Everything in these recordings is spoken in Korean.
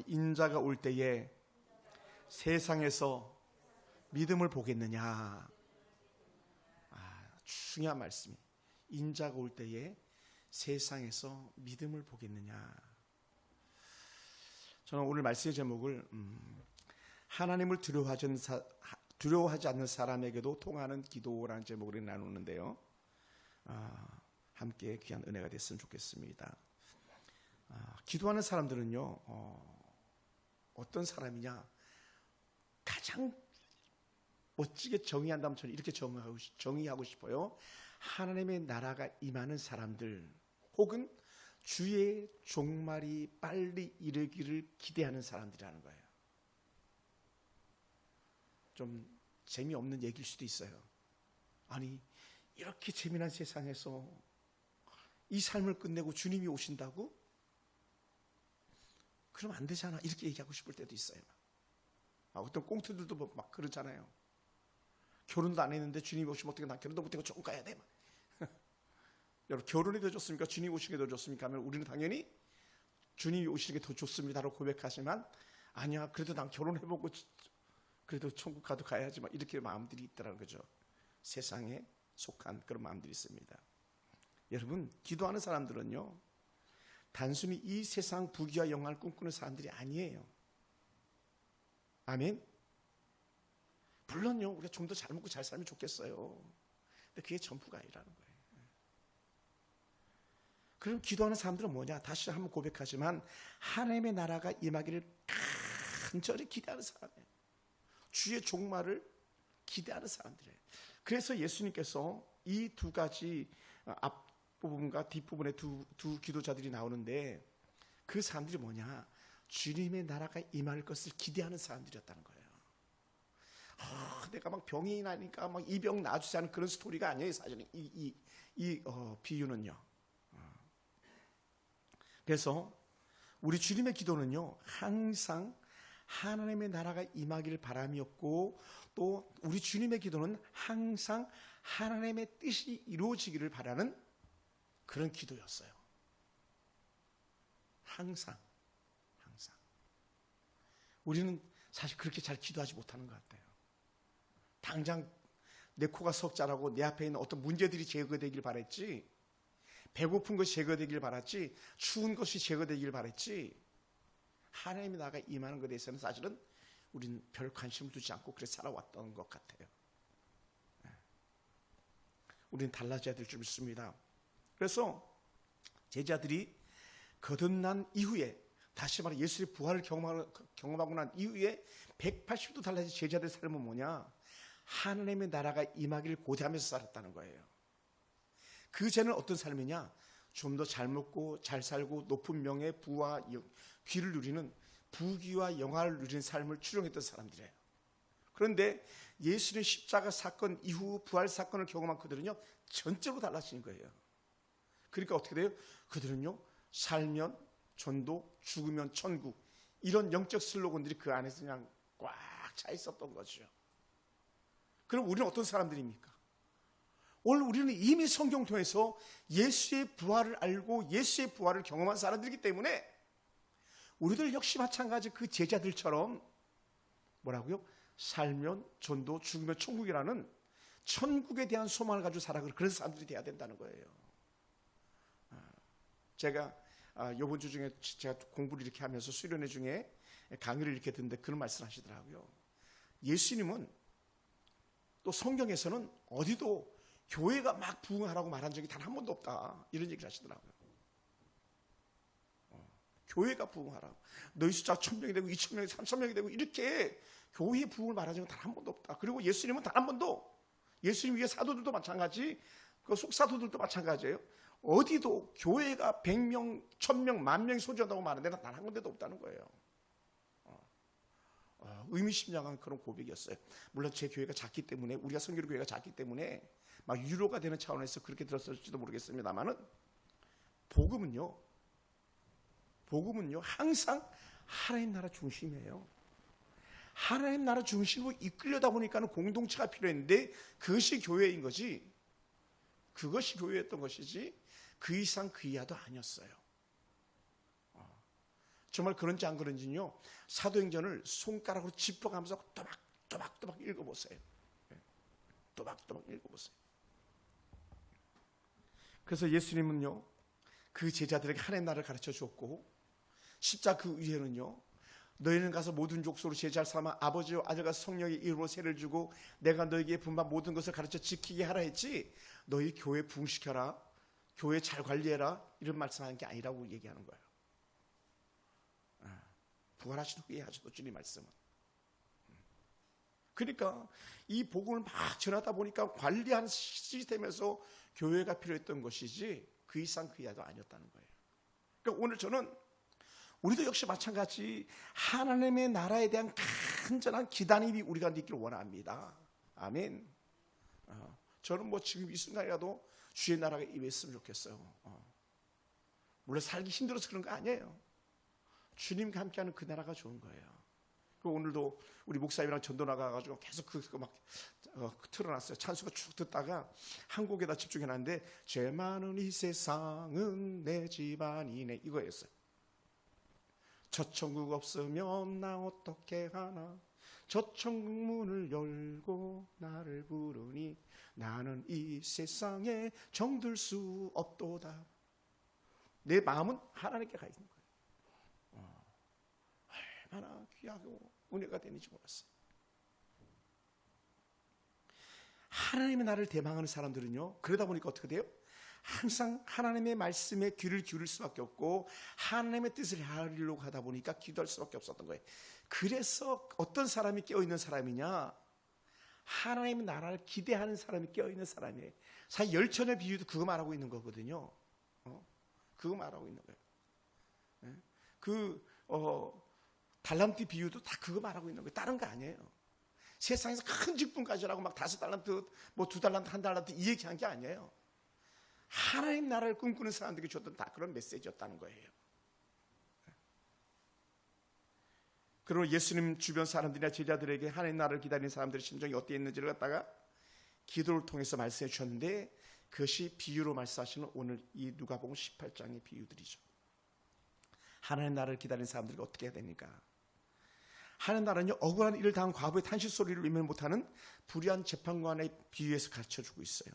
인자가 올 때에 세상에서 믿음을 보겠느냐. 중요한 말씀이, 인자가 올 때에 세상에서 믿음을 보겠느냐. 저는 오늘 말씀의 제목을 하나님을 두려워하지 않는 사람에게도 통하는 기도라는 제목으로 나누는데요, 함께 귀한 은혜가 됐으면 좋겠습니다. 기도하는 사람들은요, 어떤 사람이냐, 가장 멋지게 정의한다면 저는 이렇게 정의하고 싶어요. 하나님의 나라가 임하는 사람들, 혹은 주의 종말이 빨리 이르기를 기대하는 사람들이라는 거예요. 좀 재미없는 얘기일 수도 있어요. 아니, 이렇게 재미난 세상에서 이 삶을 끝내고 주님이 오신다고? 그럼 안 되잖아, 이렇게 얘기하고 싶을 때도 있어요. 어떤 꽁트들도 막 그러잖아요. 결혼도 안 했는데 주님이 오시면 어떻게, 난 결혼도 못하고 좀 가야 돼. 여러분, 결혼이 더 좋습니까? 주님이 오시는 게 더 좋습니까? 하면 우리는 당연히 주님이 오시는 게 더 좋습니다라고 고백하지만, 아니야, 그래도 난 결혼해보고 그래도 천국 가도 가야지, 막 이렇게 마음들이 있더라는 거죠. 세상에 속한 그런 마음들이 있습니다. 여러분, 기도하는 사람들은요, 단순히 이 세상 부귀와 영광을 꿈꾸는 사람들이 아니에요. 아멘. 물론요, 우리가 좀 더 잘 먹고 잘 살면 좋겠어요. 근데 그게 전부가 아니라는 거예요. 그럼 기도하는 사람들은 뭐냐? 다시 한번 고백하지만, 하나님의 나라가 임하기를 간절히 기대하는 사람이에요. 주의 종말을 기대하는 사람들이에요. 그래서 예수님께서 이 두 가지 앞부분과 뒷부분에 두 기도자들이 나오는데, 그 사람들이 뭐냐? 주님의 나라가 임할 것을 기대하는 사람들이었다는 거예요. 내가 막 병이 나니까 막 이 병 나아주지 않은 그런 스토리가 아니에요. 사실은 이 비유는요. 그래서 우리 주님의 기도는요, 항상 하나님의 나라가 임하기를 바람이었고, 또 우리 주님의 기도는 항상 하나님의 뜻이 이루어지기를 바라는 그런 기도였어요. 항상. 우리는 사실 그렇게 잘 기도하지 못하는 것 같아요. 당장 내 코가 석 자라고 내 앞에 있는 어떤 문제들이 제거되길 바랬지, 배고픈 것이 제거되길 바랐지, 추운 것이 제거되길 바랬지, 하나님의 나라가 임하는 것에 대해서는 사실은 우리는 별 관심을 두지 않고 그렇게 살아왔던 것 같아요. 우리는 달라져야 될 줄 믿습니다. 그래서 제자들이 거듭난 이후에, 다시 말해 예수의 부활을 경험하고 난 이후에 180도 달라진 제자들의 삶은 뭐냐? 하나님의 나라가 임하기를 고대하면서 살았다는 거예요. 그 전에는 어떤 삶이냐? 좀 더 잘 먹고 잘 살고 높은 명예, 부와 귀를 누리는, 부귀와 영화를 누리는 삶을 추종했던 사람들이에요. 그런데 예수의 십자가 사건 이후 부활 사건을 경험한 그들은요, 전적으로 달라진 거예요. 그러니까 어떻게 돼요? 그들은요, 살면 전도, 죽으면 천국, 이런 영적 슬로건들이 그 안에서 그냥 꽉 차 있었던 거죠. 그럼 우리는 어떤 사람들입니까? 오늘 우리는 이미 성경 통해서 예수의 부활을 알고 예수의 부활을 경험한 사람들이기 때문에, 우리들 역시 마찬가지 그 제자들처럼 뭐라고요? 살면 전도, 죽으면 천국이라는 천국에 대한 소망을 가지고 살아가는 그런 사람들이 돼야 된다는 거예요. 제가 이번 주 중에 제가 공부를 이렇게 하면서 수련회 중에 강의를 이렇게 듣는데 그런 말씀을 하시더라고요. 예수님은, 또 성경에서는 어디도 교회가 막 부흥하라고 말한 적이 단 한 번도 없다, 이런 얘기를 하시더라고요. 교회가 부흥하라고, 너희 숫자 1000명이 되고 2000명이 3000명이 되고 이렇게 교회의 부흥을 말한 적은 단 한 번도 없다. 그리고 예수님은 단 한 번도, 예수님 위에 사도들도 마찬가지, 그 속사도들도 마찬가지예요. 어디도 교회가 100명, 1000명, 10,000명이 소중하다고 말하는 데는 단 한 군데도 없다는 거예요. 의미심장한 그런 고백이었어요. 물론 제 교회가 작기 때문에, 우리가 선교로 교회가 작기 때문에 막 유로가 되는 차원에서 그렇게 들었을지도 모르겠습니다만은, 복음은요 항상 하나님 나라 중심이에요. 하나님 나라 중심으로 이끌려다 보니까는 공동체가 필요했는데, 그것이 교회인 거지, 그것이 교회였던 것이지 그 이상 그 이하도 아니었어요. 정말 그런지 안 그런지는요, 사도행전을 손가락으로 짚어가면서 또박또박 읽어보세요. 또박또박 읽어보세요. 그래서 예수님은요, 그 제자들에게 하나님 나라를 가르쳐 주었고, 십자가 그 위에는요, 너희는 가서 모든 족속으로 제자를 삼아 아버지와 아들과 성령의 이름으로 세를 주고 내가 너희에게 분반 모든 것을 가르쳐 지키게 하라 했지, 너희 교회 부흥시켜라, 교회 잘 관리해라, 이런 말씀하는 게 아니라고 얘기하는 거예요. 부활하신 후에 하셔도 주님 말씀은. 그러니까 이 복음을 막 전하다 보니까 관리하는 시스템에서 교회가 필요했던 것이지 그 이상 그 이하도 아니었다는 거예요. 그러니까 오늘 저는 우리도 역시 마찬가지 하나님의 나라에 대한 간절한 기다림이 우리가 느끼기를 원합니다. 아멘. 저는 뭐 지금 이 순간이라도 주의 나라가 임했으면 좋겠어요. 물론 살기 힘들어서 그런 거 아니에요. 주님과 함께하는 그 나라가 좋은 거예요. 오늘도 우리 목사님이랑 전도 나가가지고 계속 그거 막 틀어놨어요. 찬수가 쭉 듣다가 한 곡에다 집중해놨는데, 죄 많은 이 세상은 내 집안이네, 이거였어요. 저 천국 없으면 나 어떻게 하나, 저 천국 문을 열고 나를 부르니 나는 이 세상에 정들 수 없도다. 내 마음은 하나님께 가 있는 거예요. 얼마나 귀하고 은혜가 되는지 몰랐어요. 하나님의 나를 대망하는 사람들은요, 그러다 보니까 어떻게 돼요? 항상 하나님의 말씀에 귀를 기울일 수밖에 없고 하나님의 뜻을 헤아리려고 하다 보니까 기도할 수밖에 없었던 거예요. 그래서 어떤 사람이 깨어있는 사람이냐, 하나님의 나라를 기대하는 사람이 깨어있는 사람이에요. 사실 열천의 비유도 그거 말하고 있는 거거든요. 그거 말하고 있는 거예요. 달란트 비유도 다 그거 말하고 있는 거예요. 다른 거 아니에요. 세상에서 큰 직분 가지라고 막 5달란트, 뭐 2달란트, 1달란트 이 얘기한 게 아니에요. 하나님 나라를 꿈꾸는 사람들에게 줬던 다 그런 메시지였다는 거예요. 그리고 예수님 주변 사람들이나 제자들에게 하나님 나라를 기다리는 사람들의 심정이 어땠는지를 갖다가 기도를 통해서 말씀해 주셨는데, 그것이 비유로 말씀하시는 오늘 이 누가복음 18장의 비유들이죠. 하나님 나라를 기다리는 사람들이 어떻게 해야 됩니까? 하나님 나라는요, 억울한 일을 당한 과부의 탄식 소리를 의미 못하는 불의한 재판관의 비유에서 가르쳐주고 있어요.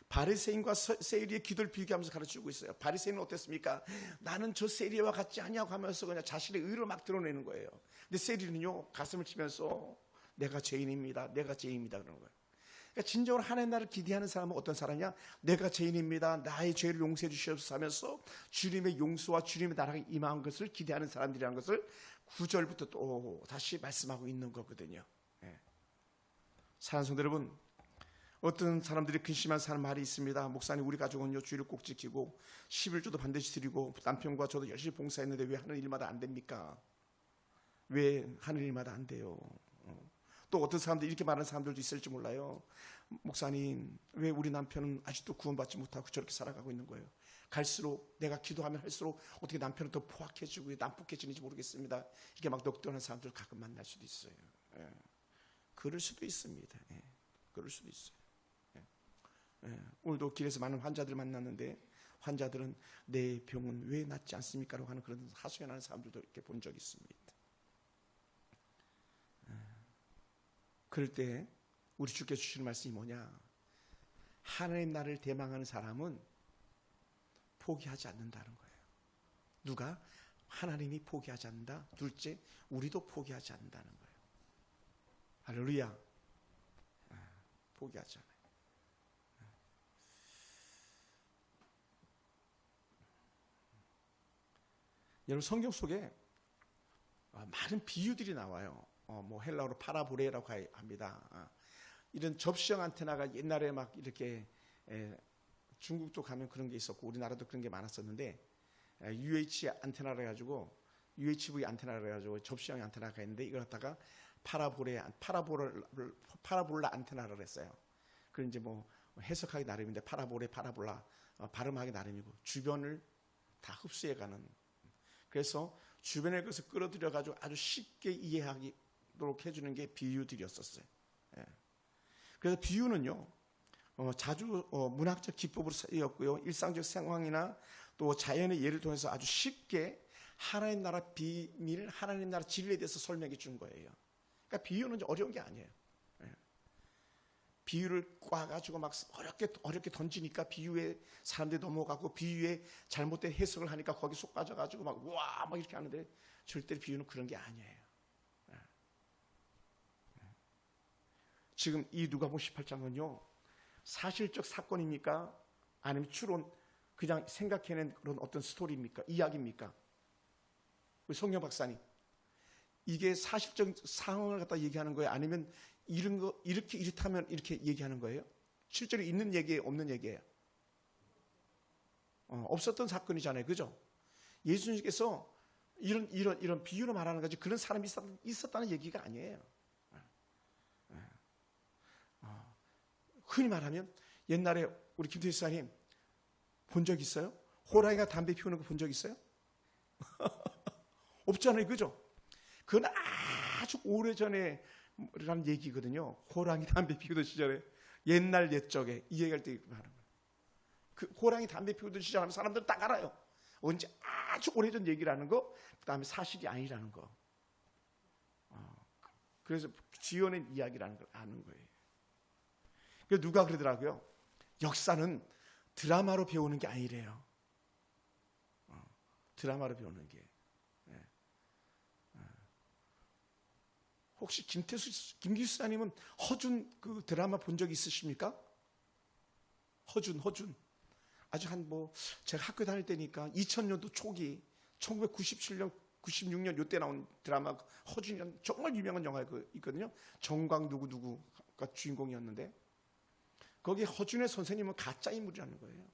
바리새인과 세리의 기도를 비교하면서 가르쳐주고 있어요. 바리새인은 어땠습니까? 나는 저 세리와 같지 않냐고 하면서 그냥 자신의 의를 막 드러내는 거예요. 근데 세리는요, 가슴을 치면서 내가 죄인입니다, 내가 죄인입니다 그러는 거예요. 그러니까 진정으로 하나님 나라를 기대하는 사람은 어떤 사람이냐? 내가 죄인입니다, 나의 죄를 용서해 주시옵소서 하면서 주님의 용서와 주님의 나라가 임한 것을 기대하는 사람들이라는 것을 9절부터 또 다시 말씀하고 있는 거거든요. 사랑하는 성도 여러분, 어떤 사람들이 근심한 사람 말이 있습니다. 목사님, 우리 가족은요, 주일을 꼭 지키고 11조도 반드시 드리고 남편과 저도 열심히 봉사했는데 왜 하는 일마다 안 됩니까? 왜 하는 일마다 안 돼요? 또 어떤 사람들, 이렇게 말하는 사람들도 있을지 몰라요. 목사님, 왜 우리 남편은 아직도 구원받지 못하고 저렇게 살아가고 있는 거예요? 갈수록 내가 기도하면 할수록 어떻게 남편은 더 포악해지고 난폭해지는지 모르겠습니다. 이게 막 넋두하는 사람들 가끔 만날 수도 있어요. 그럴 수도 있습니다. 그럴 수도 있어요. 오늘도 길에서 많은 환자들 만났는데, 환자들은 내 병은 왜 낫지 않습니까? 라고 하는 그런 하소연하는 사람들도 이렇게 본 적이 있습니다. 그럴 때 우리 주께서 주시는 말씀이 뭐냐? 하나님 나라를 대망하는 사람은 포기하지 않는다는 거예요. 누가? 하나님이 포기하지 않는다. 둘째, 우리도 포기하지 않는다는 거예요. 할렐루야. 포기하지 않아요. 여러분, 성경 속에 많은 비유들이 나와요. 뭐 헬라어로 파라보레라고 합니다. 이런 접시형 안테나가 옛날에 막 이렇게 중국도 가면 그런 게 있었고 우리나라도 그런 게 많았었는데, UH 안테나를 해가지고 UHV 안테나를 해가지고 접시형 안테나가 있는데, 이걸 갖다가 파라볼라 안테나를 했어요. 그걸 이제 뭐 해석하기 나름인데, 파라볼라 발음하기 나름이고 주변을 다 흡수해가는. 그래서 주변의 것을 끌어들여가지고 아주 쉽게 이해하도록 해주는 게 비유들이었었어요. 그래서 비유는요, 자주 문학적 기법으로 쓰였고요, 일상적 상황이나 또 자연의 예를 통해서 아주 쉽게 하나님 나라 비밀, 하나님 나라 진리에 대해서 설명해 주는 거예요. 그러니까 비유는 어려운 게 아니에요. 비유를 꽈가지고 막 어렵게 던지니까 비유에 사람들이 넘어가고 비유에 잘못된 해석을 하니까 거기 쏙 빠져가지고 막 우와 막 이렇게 하는데 절대 비유는 그런 게 아니에요. 지금 이 누가복음 18장은요 사실적 사건입니까? 아니면 추론 그냥 생각해낸 그런 어떤 스토리입니까? 이야기입니까? 우리 성경 박사님 이게 사실적 상황을 갖다 얘기하는 거예요? 아니면 이런 거 이렇다면 이렇게 얘기하는 거예요? 실제로 있는 얘기예요? 없는 얘기예요? 없었던 사건이잖아요, 그죠? 예수님께서 이런 비유로 말하는 거지 그런 사람이 있었다는 얘기가 아니에요. 흔히 말하면 옛날에 우리 김태희 목사님 본 적 있어요? 호랑이가 담배 피우는 거 본 적 있어요? 없잖아요, 그죠? 그건 아주 오래전에 라는 얘기거든요. 호랑이 담배 피우던 시절에 옛날 옛적에 이 얘기할 때 말하는 거예요. 그 호랑이 담배 피우던 시절 하면 사람들은 딱 알아요. 언제 아주 오래전 얘기라는 거, 그 다음에 사실이 아니라는 거. 그래서 지어낸 이야기라는 걸 아는 거예요. 그래서 누가 그러더라고요. 역사는 드라마로 배우는 게 아니래요. 드라마로 배우는 게. 혹시 김기수사님은 허준 그 드라마 본 적 있으십니까? 허준 아주 제가 학교 다닐 때니까 2000년도 초기 1997년 96년 요때 나온 드라마 허준이라는 정말 유명한 영화가 있거든요. 정광 누구가 주인공이었는데 거기 허준의 선생님은 가짜 인물이라는 거예요.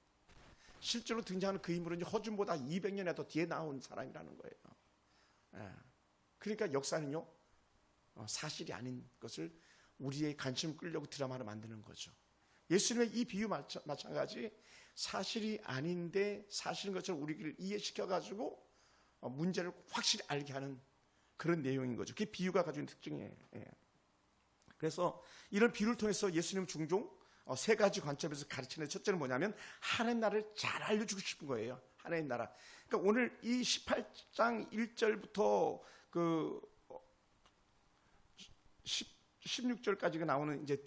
실제로 등장하는 그 인물은 허준보다 200년에 더 뒤에 나온 사람이라는 거예요. 그러니까 역사는요 사실이 아닌 것을 우리의 관심을 끌려고 드라마를 만드는 거죠. 예수님의 이 비유 마찬가지 사실이 아닌데 사실인 것처럼 우리를 이해시켜가지고 문제를 확실히 알게 하는 그런 내용인 거죠. 그게 비유가 가지고 있는 특징이에요. 그래서 이런 비유를 통해서 예수님은 종종 세 가지 관점에서 가르치는 첫째는 뭐냐면 하나님 나라를 잘 알려주고 싶은 거예요. 하나님 나라. 그러니까 오늘 이 18장 1절부터 그 16절까지가 나오는 이제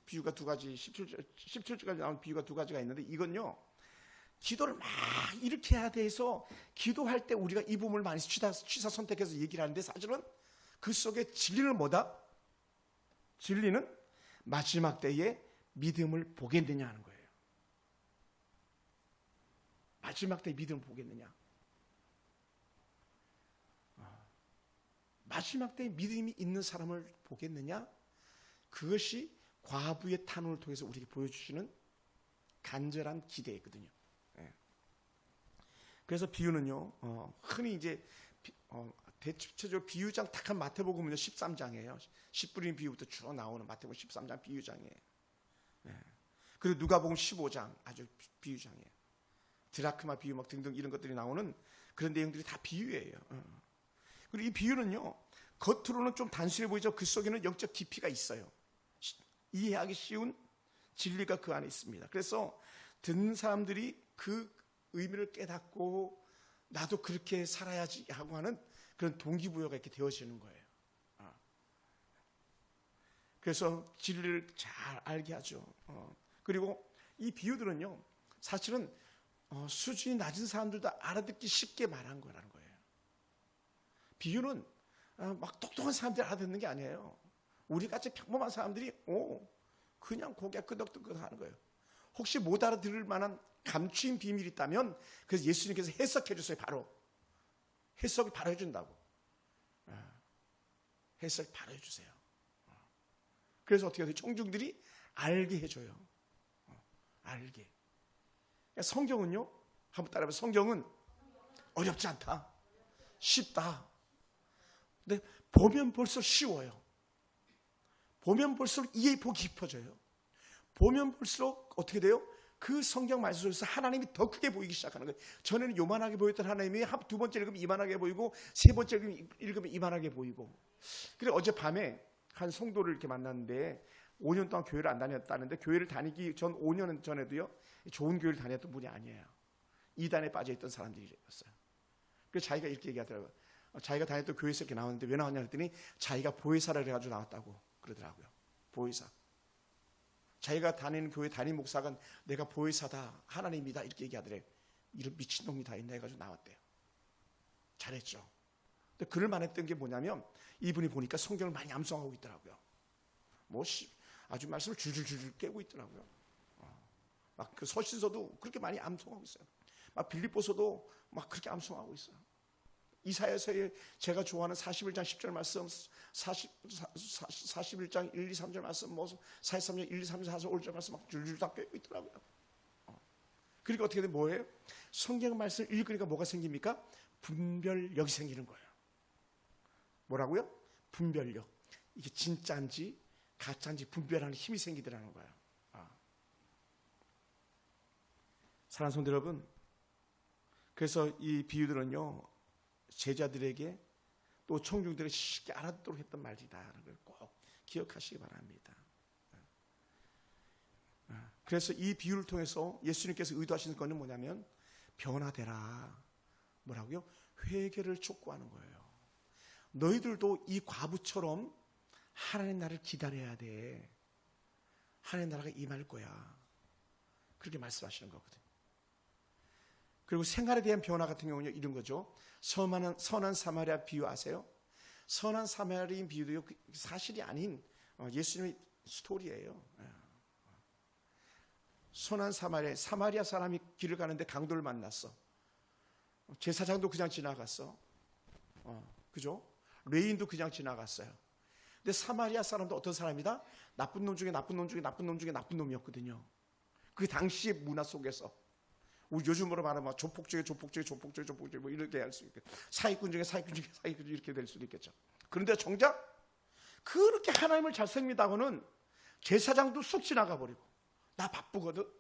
비유가 두 가지, 17절까지 나오는 비유가 두 가지가 있는데 이건요 기도를 막 이렇게 해야 돼서 기도할 때 우리가 이 부분을 많이 취사 선택해서 얘기를 하는데 사실은 그 속에 진리는 뭐다? 진리는 마지막 때에 믿음을 보겠느냐 하는 거예요. 마지막 때에 믿음을 보겠느냐. 마지막 때에 믿음이 있는 사람을 보겠느냐? 그것이 과부의 탄원을 통해서 우리에게 보여주시는 간절한 기대이거든요. 그래서 비유는요, 흔히 이제 대체적으로 비유장 딱 한 마태복음은요 13장이에요. 씨 뿌리는 비유부터 쭉 나오는 마태복음 13장 비유장이에요. 그리고 누가복음 15장 아주 비유장이에요. 드라크마 비유 막 등등 이런 것들이 나오는 그런 내용들이 다 비유예요. 그리고 이 비유는요 겉으로는 좀 단순해 보이죠. 그 속에는 영적 깊이가 있어요. 이해하기 쉬운 진리가 그 안에 있습니다. 그래서 듣는 사람들이 그 의미를 깨닫고 나도 그렇게 살아야지 하고 하는 그런 동기부여가 이렇게 되어지는 거예요. 그래서 진리를 잘 알게 하죠. 그리고 이 비유들은요 사실은 수준이 낮은 사람들도 알아듣기 쉽게 말한 거라는 거예요. 비유는 막 똑똑한 사람들이 알아듣는 게 아니에요. 우리같이 평범한 사람들이 그냥 고개 끄덕끄덕 하는 거예요. 혹시 못 알아들을 만한 감추인 비밀이 있다면 그래서 예수님께서 해석해 주세요. 바로 해석을 바로 해준다고. 해석을 바로 해주세요. 그래서 어떻게 해요? 청중들이 알게 해줘요. 알게. 성경은요 한번 따라해보세요. 성경은 어렵지 않다. 쉽다. 근데 보면 볼수록 쉬워요. 보면 볼수록 이해폭이 깊어져요. 보면 볼수록 어떻게 돼요? 그 성경 말씀 속에서 하나님이 더 크게 보이기 시작하는 거예요. 전에는 요만하게 보였던 하나님이 두 번째 읽으면 이만하게 보이고 세 번째 읽으면 이만하게 보이고. 그래서 어젯밤에 한 성도를 이렇게 만났는데 5년 동안 교회를 안 다녔다는데 교회를 다니기 전 5년 전에도요 좋은 교회를 다녔던 분이 아니에요. 이단에 빠져있던 사람들이었어요. 그래서 자기가 이렇게 얘기하더라고요. 자기가 다녔던 교회에서 이렇게 나왔는데 왜 나왔냐 했더니 자기가 보혜사라 그래가지고 나왔다고 그러더라고요. 보혜사. 자기가 다니는 교회 담임 목사가 내가 보혜사다, 하나님이다 이렇게 얘기하더래. 이런 미친놈이 다 있나 해가지고 나왔대요. 잘했죠. 근데 그럴만 했던 게 뭐냐면 이분이 보니까 성경을 많이 암송하고 있더라고요. 아주 말씀을 줄줄줄 깨고 있더라고요. 막 그 서신서도 그렇게 많이 암송하고 있어요. 막 빌립보서도 막 그렇게 암송하고 있어요. 이사야서에 제가 좋아하는 41장 10절 말씀, 41장 1, 2, 3절 말씀, 43장 1, 2, 3, 4, 5절 말씀 막 줄줄 다 깨고 있더라고요. 그러니까 어떻게 돼? 뭐예요? 성경 말씀을 읽으니까 뭐가 생깁니까? 분별력이 생기는 거예요. 뭐라고요? 분별력. 이게 진짜인지 가짜인지 분별하는 힘이 생기더라는 거예요. 사랑하는 성도 여러분, 그래서 이 비유들은요 제자들에게 또 청중들에게 쉽게 알아듣도록 했던 말이다라는 걸 꼭 기억하시기 바랍니다. 그래서 이 비유를 통해서 예수님께서 의도하시는 것은 뭐냐면 변화되라. 뭐라고요? 회개를 촉구하는 거예요. 너희들도 이 과부처럼 하나님 나라를 기다려야 돼. 하나님 나라가 임할 거야. 그렇게 말씀하시는 거거든요. 그리고 생활에 대한 변화 같은 경우는 이런 거죠. 선한 사마리아 비유 아세요? 선한 사마리아인 비유도요, 사실이 아닌 예수님의 스토리예요. 선한 사마리아 사람이 길을 가는데 강도를 만났어. 제사장도 그냥 지나갔어. 그죠? 레인도 그냥 지나갔어요. 근데 사마리아 사람도 어떤 사람이다? 나쁜 놈 중에 나쁜 놈 중에 나쁜 놈 중에 나쁜 놈이었거든요. 그 당시의 문화 속에서. 우리 요즘으로 말하면 조폭 중에 조폭 중에 조폭 중에 조폭 중에 뭐 이렇게 할 수 있겠죠. 사기꾼 중에 사기꾼 중에 사기꾼 중에 이렇게 될 수도 있겠죠. 그런데 정작 그렇게 하나님을 잘 섬기다고는 제사장도 쑥 지나가 버리고, 나 바쁘거든.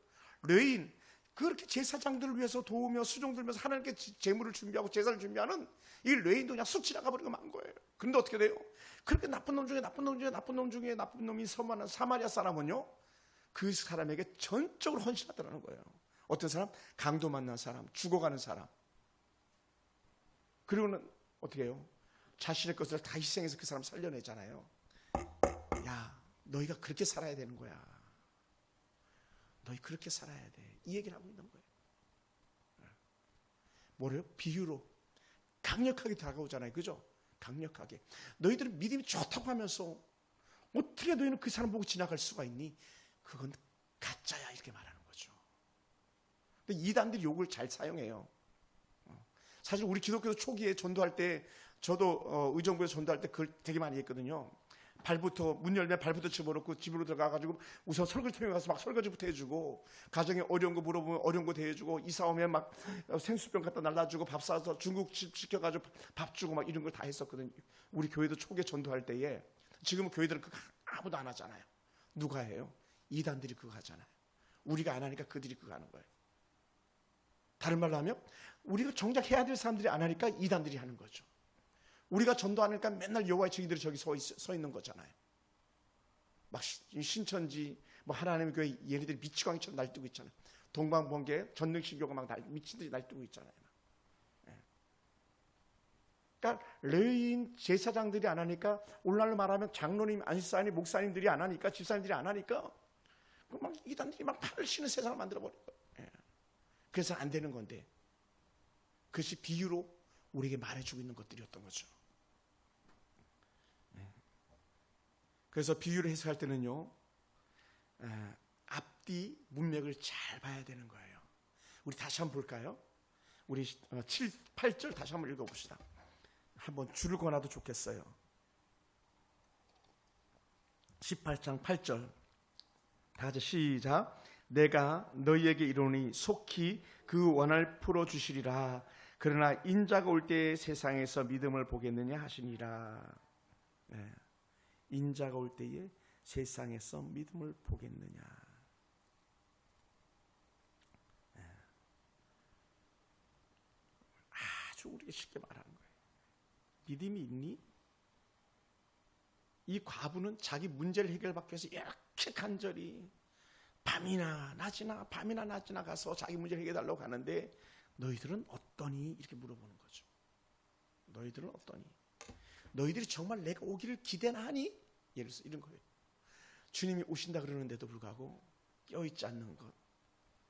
레인 그렇게 제사장들을 위해서 도우며 수종 들면서 하나님께 제물을 준비하고 제사를 준비하는 이 레인도 그냥 쑥 지나가 버리고 만 거예요. 그런데 어떻게 돼요? 그렇게 나쁜 놈 중에 나쁜 놈 중에 나쁜 놈 중에 나쁜 놈이 서만한 사마리아 사람은요, 그 사람에게 전적으로 헌신하더라는 거예요. 어떤 사람? 강도 만난 사람, 죽어가는 사람. 그리고는 어떻게 해요? 자신의 것을 다 희생해서 그 사람 살려내잖아요. 야, 너희가 그렇게 살아야 되는 거야. 너희 그렇게 살아야 돼. 이 얘기를 하고 있는 거예요. 뭐래요? 비유로 강력하게 다가오잖아요. 그죠? 강력하게. 너희들은 믿음이 좋다고 하면서 어떻게 너희는 그 사람 보고 지나갈 수가 있니? 그건 가짜야. 이렇게 말하는 거죠. 근데 이단들이 욕을 잘 사용해요. 사실 우리 기독교 초기에 전도할 때, 저도 의정부에서 전도할 때 그걸 되게 많이 했거든요. 문 열면 발부터 집어넣고 집으로 들어가가지고 우선 설거지통에 가서 막 설거지부터 해주고, 가정에 어려운 거 물어보면 어려운 거 대해주고, 이사 오면 막 생수병 갖다 날라주고, 밥 사서 중국집 시켜가지고 밥 주고 막 이런 걸 다 했었거든요. 우리 교회도 초기에 전도할 때에. 지금은 교회들은 그거 아무도 안 하잖아요. 누가 해요? 이단들이 그거 하잖아요. 우리가 안 하니까 그들이 그거 하는 거예요. 다른 말로 하면 우리가 정작 해야 될 사람들이 안 하니까 이단들이 하는 거죠. 우리가 전도 안 하니까 맨날 여호와의 증인들이 저기 서 있는 거잖아요. 막 신천지 뭐 하나님의 교회 얘네들이 미치광이처럼 날뛰고 있잖아요. 동방번개 전능신교가 막 미친 듯이 날뛰고 있잖아요. 그러니까 레위인 제사장들이 안 하니까, 오늘날로 말하면 장로님, 안식사님, 목사님들이 안 하니까, 집사님들이 안 하니까 막 이단들이 막 팔을 치는 세상을 만들어 버린 거예요. 그래서 안 되는 건데, 그것이 비유로 우리에게 말해주고 있는 것들이었던 거죠. 그래서 비유를 해석할 때는요, 앞뒤 문맥을 잘 봐야 되는 거예요. 우리 다시 한번 볼까요? 우리 7, 8절 다시 한번 읽어봅시다. 한번 줄을 꺼놔도 좋겠어요. 18장 8절 다 같이 시작. 내가 너희에게 이르노니 속히 그 원을 풀어주시리라. 그러나 인자가 올 때에 세상에서 믿음을 보겠느냐 하시니라. 인자가 올 때에 세상에서 믿음을 보겠느냐. 아주 우리가 쉽게 말하는 거예요. 믿음이 있니? 이 과부는 자기 문제를 해결받기 위해서 이렇게 간절히 밤이나 낮이나 가서 자기 문제를 해결해달라고 하는데, 너희들은 어떠니? 이렇게 물어보는 거죠. 너희들은 어떠니? 너희들이 정말 내가 오기를 기대나 하니? 예를 들어서 이런 거예요. 주님이 오신다 그러는데도 불구하고 껴있지 않는 것,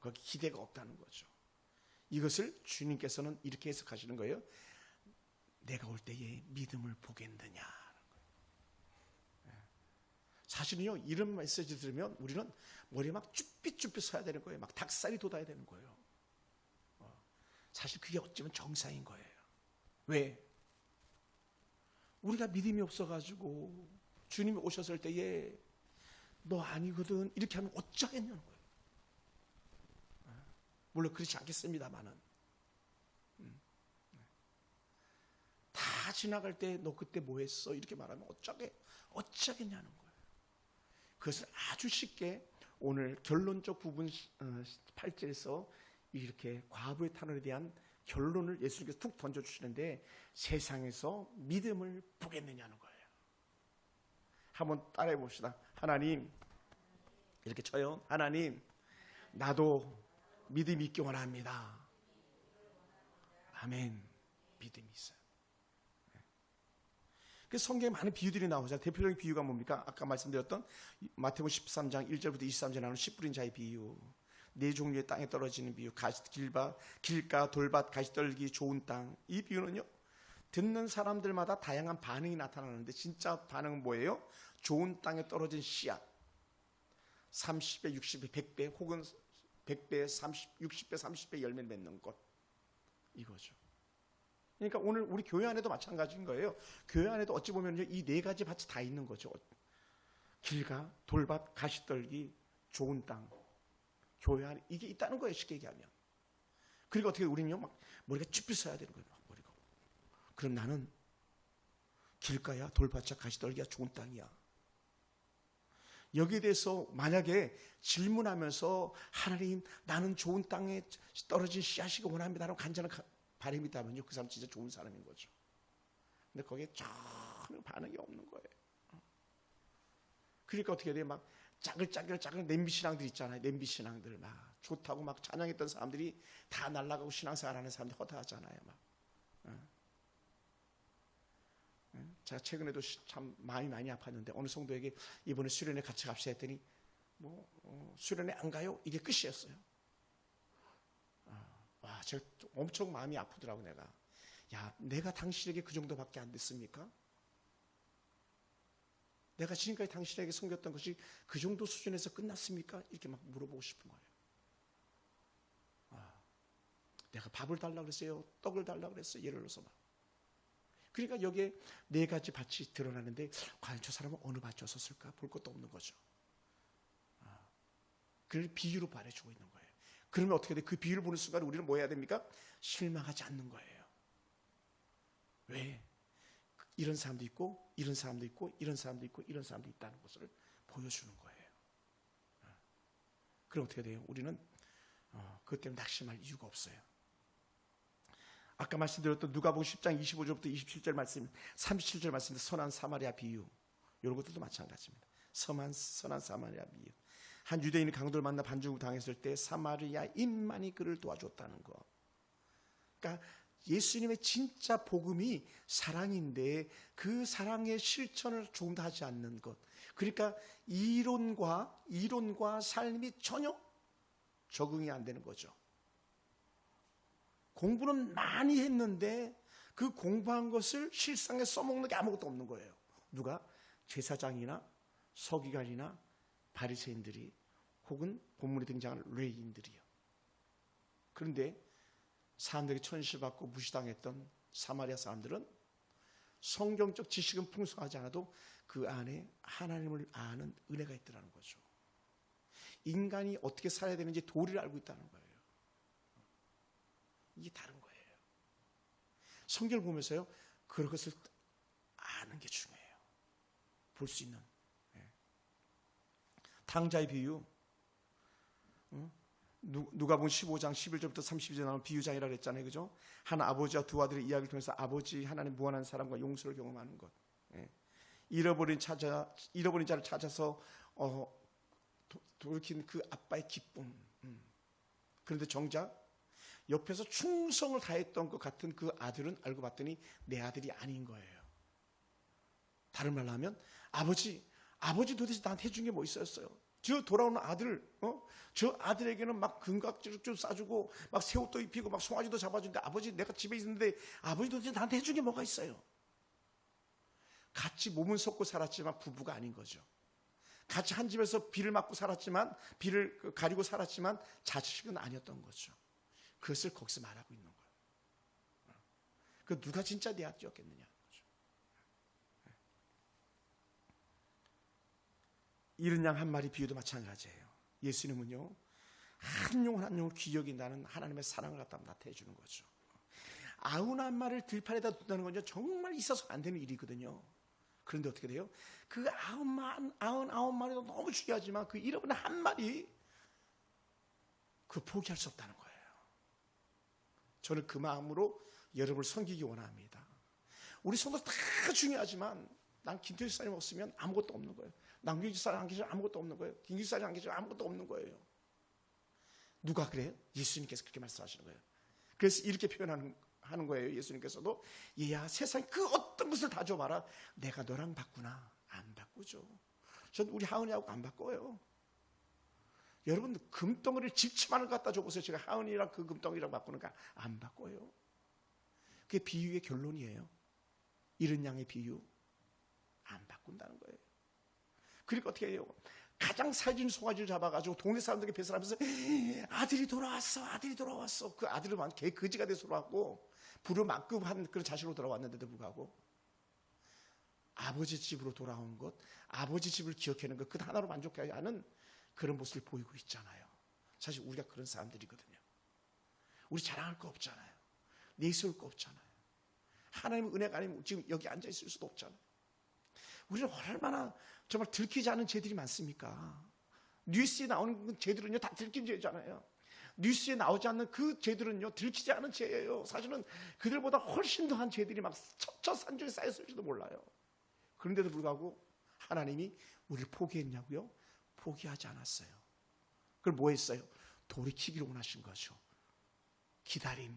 거기 기대가 없다는 거죠. 이것을 주님께서는 이렇게 해석하시는 거예요. 내가 올 때에 믿음을 보겠느냐. 사실은요, 이런 메시지 들으면 우리는 머리에 막 쭈삣쭈삣 서야 되는 거예요. 막 닭살이 돋아야 되는 거예요. 사실 그게 어쩌면 정상인 거예요. 왜? 우리가 믿음이 없어가지고 주님이 오셨을 때에 너 아니거든 이렇게 하면 어쩌겠냐는 거예요. 물론 그렇지 않겠습니다만은 다 지나갈 때 너 그때 뭐 했어 이렇게 말하면 어쩌겠냐는 거예요. 그것을 아주 쉽게 오늘 결론적 부분 8절에서 이렇게 과부의 탄원에 대한 결론을 예수님께서 툭 던져주시는데 세상에서 믿음을 보겠느냐는 거예요. 한번 따라해 봅시다. 하나님, 이렇게 쳐요. 하나님, 나도 믿음이 있기 원합니다. 아멘. 믿음이 있어요. 그래서 성경에 많은 비유들이 나오잖아요. 대표적인 비유가 뭡니까? 아까 말씀드렸던 마태복음 13장 1절부터 23절에 나오는 씨 뿌린 자의 비유, 네 종류의 땅에 떨어지는 비유, 길가, 돌밭, 가시떨기, 좋은 땅. 이 비유는요, 듣는 사람들마다 다양한 반응이 나타나는데 진짜 반응은 뭐예요? 좋은 땅에 떨어진 씨앗, 30배, 60배, 100배 혹은 100배, 60배, 30배 열매를 맺는 것, 이거죠. 그러니까 오늘 우리 교회 안에도 마찬가지인 거예요. 교회 안에도 어찌 보면 이 네 가지 밭이 다 있는 거죠. 길가, 돌밭, 가시떨기, 좋은 땅. 교회 안에 이게 있다는 거예요. 쉽게 얘기하면. 그리고 어떻게 우리는요, 막 머리가 쭈뼛 서야 되는 거예요. 막 머리가. 그럼 나는 길가야, 돌밭이야, 가시떨기야, 좋은 땅이야. 여기에 대해서 만약에 질문하면서 하나님, 나는 좋은 땅에 떨어진 씨앗이기 원합니다라고 간절한 바람이 있다면요, 그 사람 진짜 좋은 사람인 거죠. 근데 거기에 전혀 반응이 없는 거예요. 그러니까 어떻게 돼요? 막 짜글짜글 냄비 신앙들 있잖아요. 냄비 신앙들 막 좋다고 막 찬양했던 사람들이 다 날아가고 신앙생활하는 사람들 허다하잖아요. 막. 제가 최근에도 참 마음이 많이 아팠는데 어느 성도에게 이번에 수련회 같이 갑시다 했더니 수련회 안 가요? 이게 끝이었어요. 와, 제가 엄청 마음이 아프더라고. 내가 당신에게 그 정도밖에 안 됐습니까? 내가 지금까지 당신에게 섬겼던 것이 그 정도 수준에서 끝났습니까? 이렇게 막 물어보고 싶은 거예요. 내가 밥을 달라고 그랬어요? 떡을 달라고 그랬어요? 예를 들어서 막. 그러니까 여기에 네 가지 밭이 드러나는데 과연 저 사람은 어느 밭이 었을까? 볼 것도 없는 거죠. 그걸 비유로 말해주고 있는 거예요. 그러면 어떻게 돼? 그 비유를 보는 순간 우리는 뭐 해야 됩니까? 실망하지 않는 거예요. 왜? 이런 사람도 있고 이런 사람도 있고 이런 사람도 있고 이런 사람도 있다는 것을 보여주는 거예요. 그럼 어떻게 돼요? 우리는 그것 때문에 낙심할 이유가 없어요. 아까 말씀드렸던 누가복음 10장 25절부터 27절 말씀, 37절 말씀인데 선한 사마리아 비유, 이런 것들도 마찬가지입니다. 선한 사마리아 비유. 한 유대인이 강도를 만나 반죽을 당했을 때 사마리아인만이 그를 도와줬다는 거. 그러니까 예수님의 진짜 복음이 사랑인데 그 사랑의 실천을 조금 더 하지 않는 것. 그러니까 이론과 삶이 전혀 적응이 안 되는 거죠. 공부는 많이 했는데 그 공부한 것을 실상에 써먹는 게 아무것도 없는 거예요. 누가? 제사장이나 서기관이나 바리새인들이 혹은 본문에 등장하는 레위인들이요. 그런데 사람들이 천시받고 무시당했던 사마리아 사람들은 성경적 지식은 풍성하지 않아도 그 안에 하나님을 아는 은혜가 있더라는 거죠. 인간이 어떻게 살아야 되는지 도리를 알고 있다는 거예요. 이게 다른 거예요. 성경을 보면서요, 그것을 아는 게 중요해요. 볼 수 있는. 탕자의 비유. 누가복음 15장 11절부터 32절 나오는 비유장이라고 했잖아요. 그죠? 한 아버지와 두 아들의 이야기를 통해서 아버지 하나님 무한한 사랑과 용서를 경험하는 것. 잃어버린 자를 찾아서 돌이킨 그 아빠의 기쁨. 그런데 정작 옆에서 충성을 다했던 것 같은 그 아들은 알고 봤더니 내 아들이 아닌 거예요. 다른 말로 하면 아버지 도대체 나한테 해준 게 뭐 있었어요? 저 돌아오는 아들, 저 아들에게는 막 금각지를 좀 싸주고 막 새옷도 입히고 막 송아지도 잡아주는데 아버지 내가 집에 있는데 아버지 도대체 나한테 해준 게 뭐가 있어요? 같이 몸은 섞고 살았지만 부부가 아닌 거죠. 같이 한 집에서 비를 맞고 살았지만 비를 가리고 살았지만 자식은 아니었던 거죠. 그것을 거기서 말하고 있는 거예요. 그 누가 진짜 내 아들이었겠느냐. 이른 양 한 마리 비유도 마찬가지예요. 예수님은요 한 영혼 한 영혼 귀히 여긴다는 하나님의 사랑을 갖다 나타내 주는 거죠. 아흔 한 마리를 들판에다 둔다는 건요 정말 있어서 안 되는 일이거든요. 그런데 어떻게 돼요? 그 아흔 마리도 너무 중요하지만 그 잃어버린 한 마리 그 포기할 수 없다는 거예요. 저는 그 마음으로 여러분을 섬기기 원합니다. 우리 성도 다 중요하지만 난 김태희 집사님 없으면 아무것도 없는 거예요. 남규 집사님 안 계시면 아무것도 없는 거예요. 김규 집사님 안 계시면 아무것도 없는 거예요. 누가 그래요? 예수님께서 그렇게 말씀하시는 거예요. 그래서 이렇게 표현하는 거예요. 예수님께서도 얘야 세상 그 어떤 것을 다 줘봐라. 내가 너랑 바꾸나? 안 바꾸죠. 전 우리 하은이하고 안 바꿔요. 여러분 금덩어리를 집치만을 갖다 줘보세요. 제가 하은이랑 그 금덩어리랑 바꾸는가? 안 바꿔요. 그게 비유의 결론이에요. 이른 양의 비유 안 바꾼다는 거예요. 그러니까 어떻게 해요? 가장 살진 송아지를 잡아가지고 동네 사람들에게 배설하면서 아들이 돌아왔어. 그 아들은 개 거지가 돼서 돌아왔고 부르만큼한 그런 자식으로 돌아왔는데도 불구하고 아버지 집으로 돌아온 것, 아버지 집을 기억하는 것, 그 하나로 만족하지 않은 그런 모습을 보이고 있잖아요. 사실 우리가 그런 사람들이거든요. 우리 자랑할 거 없잖아요. 내세울 거 없잖아요. 하나님의 은혜가 아니면 지금 여기 앉아 있을 수도 없잖아요. 우리는 얼마나 정말 들키지 않은 죄들이 많습니까? 뉴스에 나오는 죄들은요 다 들킨 죄잖아요. 뉴스에 나오지 않는 그 죄들은요 들키지 않은 죄예요. 사실은 그들보다 훨씬 더한 죄들이 막 첩첩산중에 쌓였을지도 몰라요. 그런데도 불구하고 하나님이 우리를 포기했냐고요? 포기하지 않았어요. 그걸 뭐 했어요? 돌이키기를 원하신 거죠. 기다림.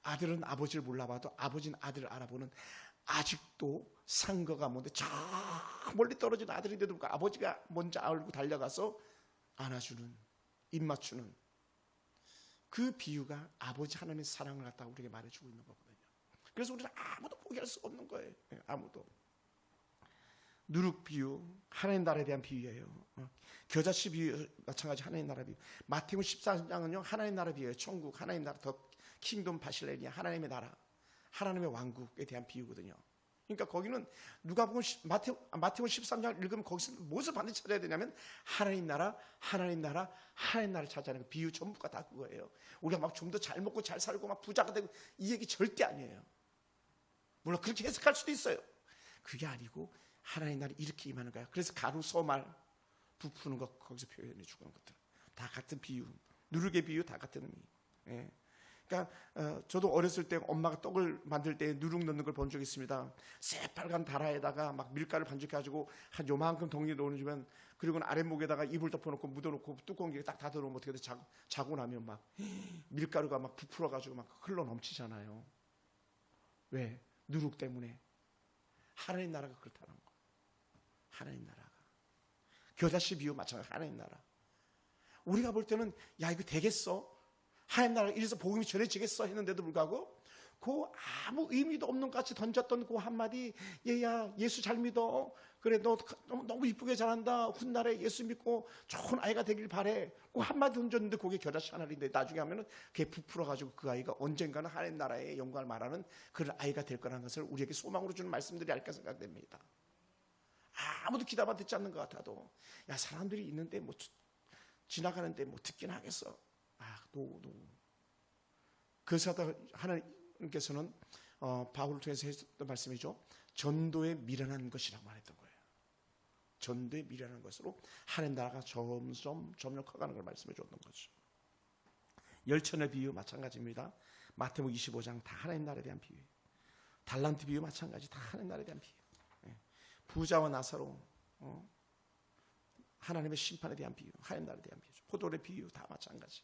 아들은 아버지를 몰라봐도 아버지는 아들을 알아보는 아직도 상거가 뭔데 저 멀리 떨어진 아들인데도 불구하고 아버지가 먼저 알고 달려가서 안아주는, 입 맞추는 그 비유가 아버지 하나님의 사랑을 갖다 우리에게 말해주고 있는 거거든요. 그래서 우리는 아무도 포기할 수 없는 거예요. 아무도. 누룩 비유, 하나님 나라에 대한 비유예요. 겨자씨 비유 마찬가지 하나님 나라 비유. 마태복음 14장은요 하나님 나라 비유예요. 천국, 하나님 나라, 더 킹덤 바실레니아, 하나님의 나라, 하나님의 왕국에 대한 비유거든요. 그러니까 거기는 누가복음 마태복음 13장을 읽으면 거기서 무엇을 반드시 찾아야 되냐면 하나님 나라를 찾아내는 그 비유 전부가 다 그거예요. 우리가 막 좀 더 잘 먹고 잘 살고 막 부자가 되고 이 얘기 절대 아니에요. 물론 그렇게 해석할 수도 있어요. 그게 아니고 하나님 나라에 이렇게 임하는 거야. 그래서 가루, 소말, 부푸는 거 거기서 표현해 주는 것들 다 같은 비유, 누룩의 비유 다 같은 의미. 예. 그러니까 저도 어렸을 때 엄마가 떡을 만들 때 누룩 넣는 걸 본 적이 있습니다. 새빨간 다라에다가 막 밀가루 반죽해가지고 한 요만큼 덩이 넣어주면 그리고 아랫목에다가 이불 덮어놓고 묻어놓고 뚜껑에 딱 닫아놓으면 어떻게 돼? 자고 나면 막 밀가루가 막 부풀어가지고 막 흘러 넘치잖아요. 왜? 누룩 때문에. 하나님 나라가 그렇다는 거. 하나님 나라가. 겨자씨 비유 마찬가지. 하나님 나라. 우리가 볼 때는 야 이거 되겠어? 하나님 나라가 이래서 복음이 전해지겠어 했는데도 불구하고 그 아무 의미도 없는 것 같이 던졌던 그 한마디 얘야 예수 잘 믿어. 그래 너 너무 이쁘게 잘한다. 훗날에 예수 믿고 좋은 아이가 되길 바래. 그 한마디 던졌는데 그게 겨자씨 하나인데 나중에 하면은 그게 부풀어가지고 그 아이가 언젠가는 하나님 나라의 영광을 말하는 그런 아이가 될 거라는 것을 우리에게 소망으로 주는 말씀들이 아닐까 생각됩니다. 아무도 기다만 듣지 않는 것 같아도 야 사람들이 있는데 뭐 지나가는데 뭐 듣긴 하겠어. 그래서 하나님께서는 바울을 통해서 했던 말씀이죠. 전도에 미련한 것이라고 말했던 거예요. 전도에 미련한 것으로 하나님 나라가 점점 커가는 걸 말씀해 줬던 거죠. 열천의 비유 마찬가지입니다. 마태복음 25장 다 하나님 나라에 대한 비유. 달란트 비유 마찬가지 다 하나님 나라에 대한 비유. 부자와 나사로 하나님의 심판에 대한 비유, 하나님 나라에 대한 비유죠. 포도의 비유 다 마찬가지.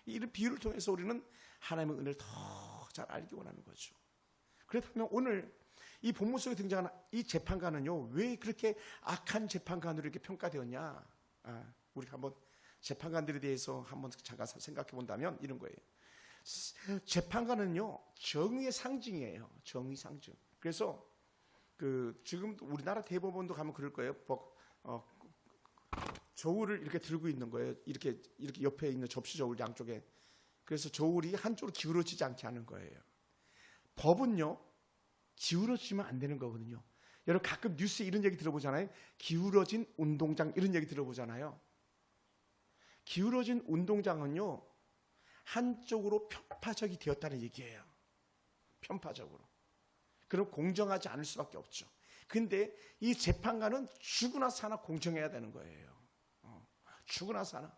이런 비유를 통해서 우리는 하나님의 은혜를 더 잘 알기 원하는 거죠. 그렇다면 오늘 이 본문 속에 등장하는 이 재판관은요, 왜 그렇게 악한 재판관으로 이렇게 평가되었냐? 우리가 한번 재판관들에 대해서 한번 잠깐 생각해 본다면 이런 거예요. 재판관은요, 정의의 상징이에요. 정의 상징. 그래서 지금 우리나라 대법원도 가면 그럴 거예요. 저울을 이렇게 들고 있는 거예요. 이렇게 옆에 있는 접시 저울 양쪽에. 그래서 저울이 한쪽으로 기울어지지 않게 하는 거예요. 법은요, 기울어지면 안 되는 거거든요. 여러분 가끔 뉴스에 이런 얘기 들어보잖아요. 기울어진 운동장 이런 얘기 들어보잖아요. 기울어진 운동장은요, 한쪽으로 편파적이 되었다는 얘기예요. 편파적으로. 그럼 공정하지 않을 수밖에 없죠. 근데 이 재판관은 죽으나 사나 공정해야 되는 거예요. 죽으나 사나.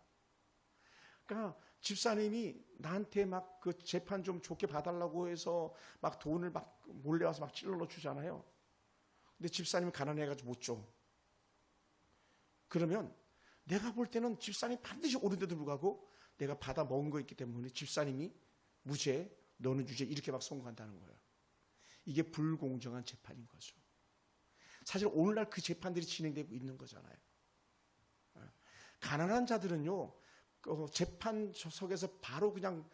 그러니까 집사님이 나한테 막 그 재판 좀 좋게 봐달라고 해서 막 돈을 막 몰래 와서 막 찔러 주잖아요. 근데 집사님이 가난해가지고 못 줘. 그러면 내가 볼 때는 집사님이 반드시 옳은데도 불구하고 내가 받아 먹은 거 있기 때문에 집사님이 무죄, 너는 유죄 이렇게 막 선고한다는 거예요. 이게 불공정한 재판인 거죠. 사실 오늘날 그 재판들이 진행되고 있는 거잖아요. 가난한 자들은요, 재판석에서 바로 그냥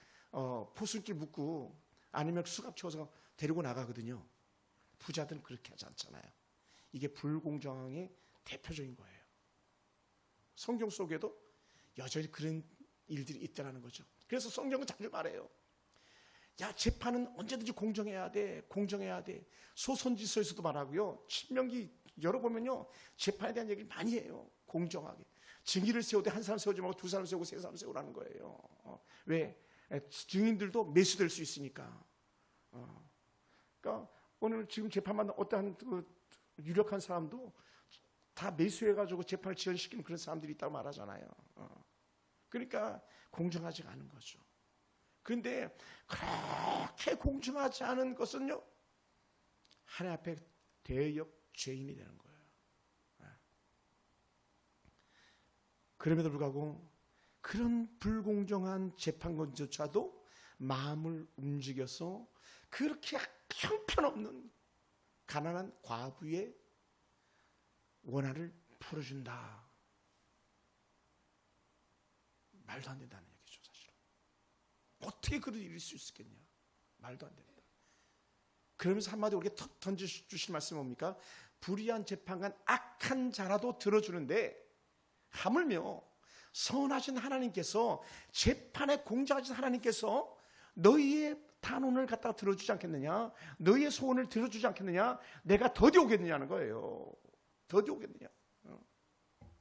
포승줄 묶고 아니면 수갑 채워서 데리고 나가거든요. 부자들은 그렇게 하지 않잖아요. 이게 불공정의 대표적인 거예요. 성경 속에도 여전히 그런 일들이 있다는 거죠. 그래서 성경은 자주 말해요. 야, 재판은 언제든지 공정해야 돼. 공정해야 돼. 소선지서에서도 말하고요. 신명기 열어보면요, 재판에 대한 얘기를 많이 해요. 공정하게. 증인을 세우되 한 사람 세우지 말고 두 사람 세우고 세 사람 세우라는 거예요. 왜? 증인들도 매수될 수 있으니까. 그러니까 오늘 지금 재판받는 어떠한 유력한 사람도 다 매수해가지고 재판을 지연시키는 그런 사람들이 있다고 말하잖아요. 그러니까 공정하지가 않은 거죠. 그런데 그렇게 공정하지 않은 것은요, 하나님 앞에 대역 죄인이 되는 거예요. 그럼에도 불구하고 그런 불공정한 재판관조차도 마음을 움직여서 그렇게 형편없는 가난한 과부의 원한을 풀어준다. 말도 안 된다는 얘기죠, 사실은. 어떻게 그런 일이 있을 수 있겠냐? 말도 안 됩니다. 그러면서 한마디 우리에게 턱 던져주실 말씀이 뭡니까? 불의한 재판관 악한 자라도 들어주는데 하물며 선하신 하나님께서, 재판에 공정하신 하나님께서 너희의 단언을 갖다가 들어주지 않겠느냐? 너희의 소원을 들어주지 않겠느냐? 내가 더디 오겠느냐는 거예요. 더디 오겠느냐?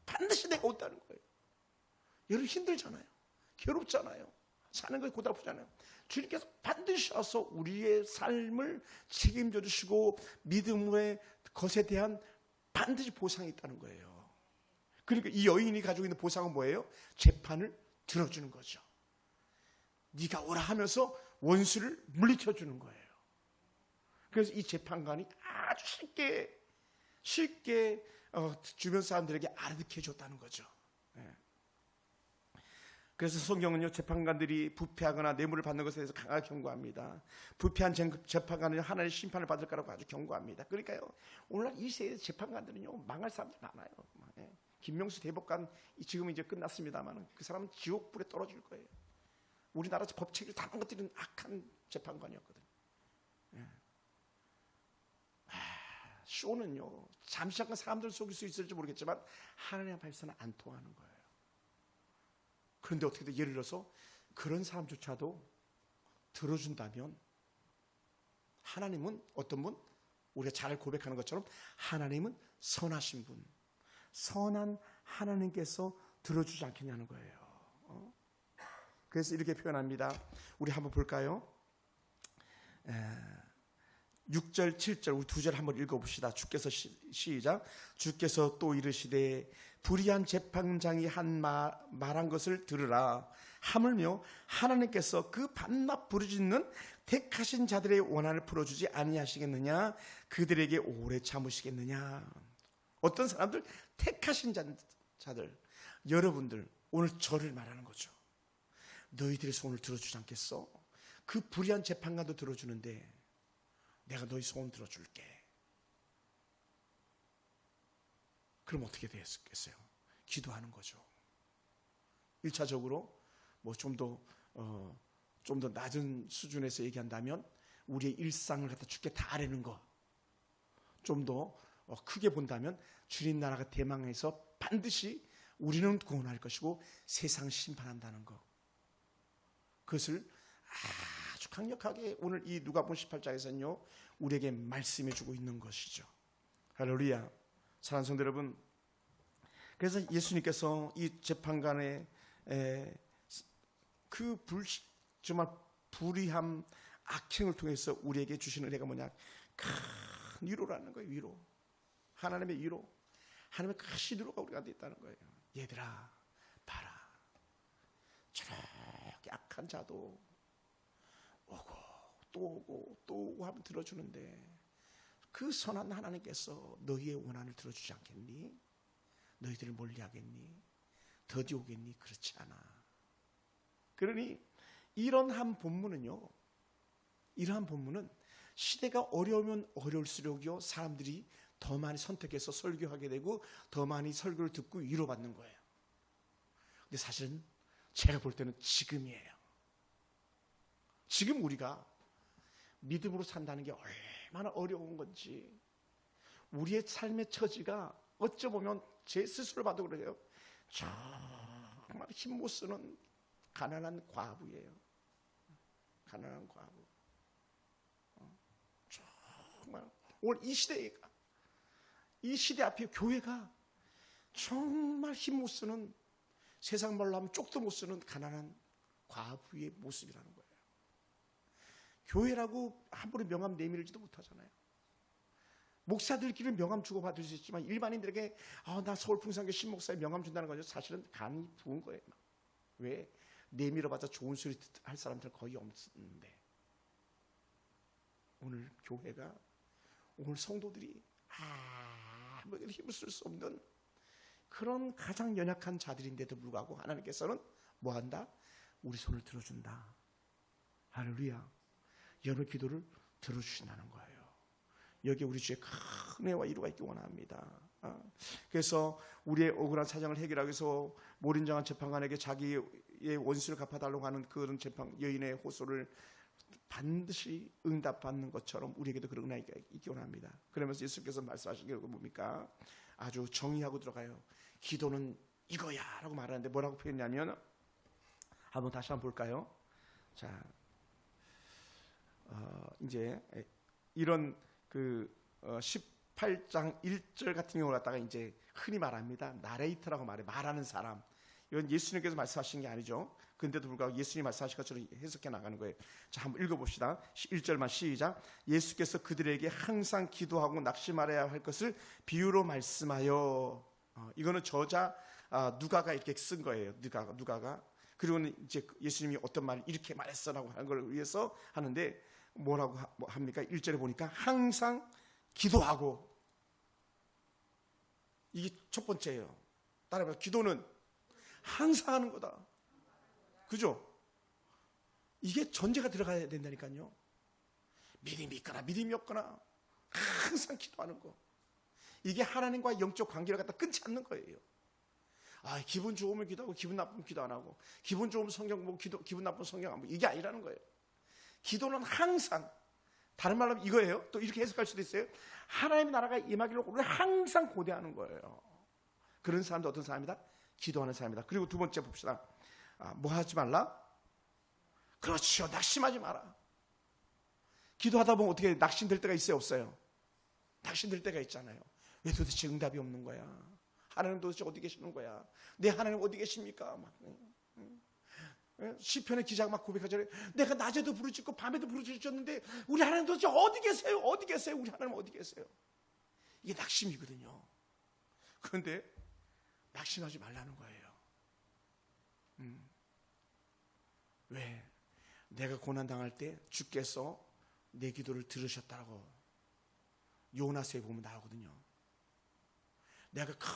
반드시 내가 온다는 거예요. 여러분 힘들잖아요. 괴롭잖아요. 사는 것이 고달프잖아요. 주님께서 반드시 와서 우리의 삶을 책임져 주시고 믿음의 것에 대한 반드시 보상이 있다는 거예요. 그러니까 이 여인이 가지고 있는 보상은 뭐예요? 재판을 들어주는 거죠. 네가 오라 하면서 원수를 물리쳐 주는 거예요. 그래서 이 재판관이 아주 쉽게 주변 사람들에게 알아듣게 해줬다는 거죠. 그래서 성경은요, 재판관들이 부패하거나 뇌물을 받는 것에 대해서 강하게 경고합니다. 부패한 재판관은 하나님의 심판을 받을 거라고 아주 경고합니다. 그러니까요, 오늘날 이 세대 재판관들은요, 망할 사람들이 많아요. 김명수 대법관 지금 이제 끝났습니다만 그 사람은 지옥불에 떨어질 거예요. 우리나라 법 체계를 다 망가뜨리는 악한 재판관이었거든요. 쇼는요, 잠시 잠깐 사람들 속일 수 있을지 모르겠지만 하나님 앞에서는 안 통하는 거예요. 그런데 어떻게 돼? 예를 들어서 그런 사람조차도 들어준다면 하나님은 어떤 분? 우리가 잘 고백하는 것처럼 하나님은 선하신 분, 선한 하나님께서 들어주지 않겠냐는 거예요. 그래서 이렇게 표현합니다. 우리 한번 볼까요? 6절, 7절 우리 두 절 한번 읽어봅시다. 주께서 시작. 주께서 또 이르시되 불의한 재판장이 말한 것을 들으라. 하물며 하나님께서 그 반납 부르짖는 택하신 자들의 원한을 풀어주지 아니하시겠느냐? 그들에게 오래 참으시겠느냐? 어떤 사람들? 택하신 자들, 여러분들, 오늘 저를 말하는 거죠. 너희들의 소원을 들어주지 않겠어? 그 불의한 재판관도 들어주는데 내가 너희 소원 들어줄게. 그럼 어떻게 되겠어요? 기도하는 거죠. 1차적으로 뭐 좀 더 낮은 수준에서 얘기한다면 우리의 일상을 갖다 주께 다 아뢰는 거. 좀 더 크게 본다면 주님 나라가 대망해서 반드시 우리는 구원할 것이고 세상 심판한다는 거. 그것을 아주 강력하게 오늘 이 누가복음 18장에서는요 우리에게 말씀해 주고 있는 것이죠. 할렐루야. 사랑하는 성도 여러분, 그래서 예수님께서 이 재판관의 그 정말 불의함 악행을 통해서 우리에게 주시는 은혜가 뭐냐? 큰 위로라는 거예요. 위로. 하나님의 위로. 하나님의 큰 위로가 우리 가운데 있다는 거예요. 얘들아 봐라, 저렇게 악한 자도 오고 또 오고 또 오고 하면 들어주는데 그 선한 하나님께서 너희의 원한을 들어주지 않겠니? 너희들을 멀리하겠니? 더디 오겠니? 그렇지 않아. 그러니 이러한 본문은 시대가 어려우면 어려울수록요 사람들이 더 많이 선택해서 설교하게 되고 더 많이 설교를 듣고 위로받는 거예요. 근데 사실은 제가 볼 때는 지금이에요. 지금 우리가 믿음으로 산다는 게 얼마나 어려운 건지, 우리의 삶의 처지가 어쩌보면 제 스스로 봐도 그래요. 정말 힘 못 쓰는 가난한 과부예요. 가난한 과부. 정말 오늘 이 시대 앞에 교회가 정말 힘 못 쓰는, 세상 말로 하면 쪽도 못 쓰는 가난한 과부의 모습이라는 거예요. 교회라고 함부로 명함 내밀지도 못하잖아요. 목사들끼리 명함 주고받을 수 있지만 일반인들에게 나 서울풍산교 신목사에 명함 준다는 거죠. 사실은 간이 부은 거예요. 왜? 내밀어봤자 좋은 소리 할 사람들 거의 없는데, 오늘 교회가, 오늘 성도들이 아무리 힘을 쓸 수 없는 그런 가장 연약한 자들인데도 불구하고 하나님께서는 뭐한다? 우리 손을 들어준다. 할렐루야. 여러 기도를 들어주신다는 거예요. 여기에 우리 주의 큰 은혜와 위로가 있기 원합니다. 그래서 우리의 억울한 사정을 해결하기 위해서 몰인정한 재판관에게 자기의 원수를 갚아달라고 하는 그런 여인의 호소를 반드시 응답받는 것처럼 우리에게도 그런 은혜가 있기 원합니다. 그러면서 예수께서 말씀하신 게 뭡니까? 아주 정의하고 들어가요. 기도는 이거야 라고 말하는데 뭐라고 표현했냐면, 한번 다시 한번 볼까요? 자, 이제 이런 18장 1절 같은 경우를 갖다가 이제 흔히 말합니다. 나레이터라고 말하는 사람. 이건 예수님께서 말씀하신 게 아니죠. 근데도 불구하고 예수님이 말씀하신 것처럼 해석해 나가는 거예요. 자, 한번 읽어봅시다. 1절만 시작. 예수께서 그들에게 항상 기도하고 낙심하여야 할 것을 비유로 말씀하여. 이거는 저자 누가가 이렇게 쓴 거예요. 누가가. 그리고는 이제 예수님이 어떤 말을 이렇게 말했어라고 하는 걸 위해서 하는데, 뭐라고 합니까? 1절에 보니까 항상 기도하고. 이게 첫 번째예요. 따라해봐요. 기도는 항상 하는 거다. 그죠? 이게 전제가 들어가야 된다니까요. 믿음이 있거나 믿음이 없거나 항상 기도하는 거. 이게 하나님과 영적 관계를 갖다 끊지 않는 거예요. 기분 좋으면 기도하고 기분 나쁘면 기도 안 하고, 기분 좋으면 성경 보고 기분 나쁘면 성경 안 보고, 이게 아니라는 거예요. 기도는 항상, 다른 말로 하면 이거예요. 또 이렇게 해석할 수도 있어요. 하나님의 나라가 임하기를 우리는 항상 고대하는 거예요. 그런 사람도 어떤 사람이다? 기도하는 사람이다. 그리고 두 번째 봅시다. 뭐 하지 말라? 그렇죠. 낙심하지 마라. 기도하다 보면 어떻게 낙심될 때가 있어요? 없어요? 낙심될 때가 있잖아요. 왜 도대체 응답이 없는 거야? 하나님 도대체 어디 계시는 거야? 내 하나님 어디 계십니까? 시편의 기자가 막 고백하잖아요. 내가 낮에도 부르짖고 밤에도 부르짖었는데 우리 하나님 도대체 어디 계세요? 어디 계세요? 우리 하나님 어디 계세요? 이게 낙심이거든요. 그런데 낙심하지 말라는 거예요. 왜? 내가 고난당할 때 주께서 내 기도를 들으셨다고 요나서에 보면 나오거든요. 내가 큰